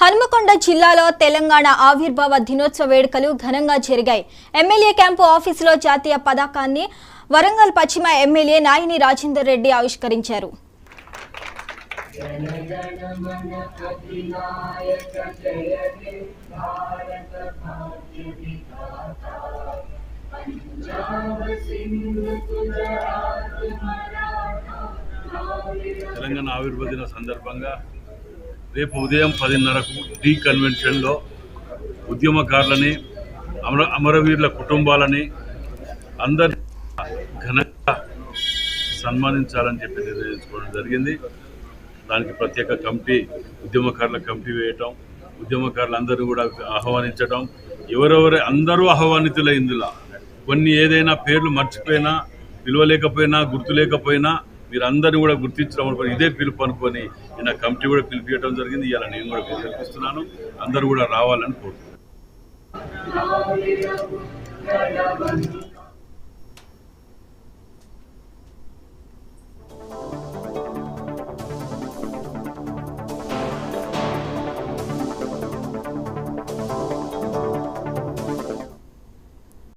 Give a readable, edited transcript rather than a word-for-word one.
హనుమకొండ జిల్లాలో తెలంగాణ ఆవిర్భావ దినోత్సవ వేడుకలు ఘనంగా జరిగాయి. ఎమ్మెల్యే క్యాంపు ఆఫీసులో జాతీయ పతాకాన్ని వరంగల్ పశ్చిమ ఎమ్మెల్యే నాయిని రాజేందర్ రెడ్డి ఆవిష్కరించారు. తెలంగాణ ఆవిర్భావ దిన సందర్భంగా రేపు ఉదయం 10:30కు టీ కన్వెన్షన్లో ఉద్యమకారులని అమరవీరుల కుటుంబాలని అందరి ఘనంగా సన్మానించాలని చెప్పి నిర్ణయించుకోవడం జరిగింది. దానికి ప్రత్యేక కమిటీ, ఉద్యమకారుల కమిటీ వేయటం, ఉద్యమకారులందరూ కూడా ఆహ్వానించడం, ఎవరెవరు అందరూ ఆహ్వానితులే. ఇందులో కొన్ని ఏదైనా పేర్లు మర్చిపోయినా, పిలవలేకపోయినా, గుర్తులేకపోయినా మీరందరినీ కూడా గుర్తించడం ఇదే పిలుపు అనుకొని నేను కమిటీ కూడా పిలిపించడం జరిగింది. ఇలా నేను కూడా పిలిపిస్తున్నాను, అందరూ కూడా రావాలని కోరుతున్నాను.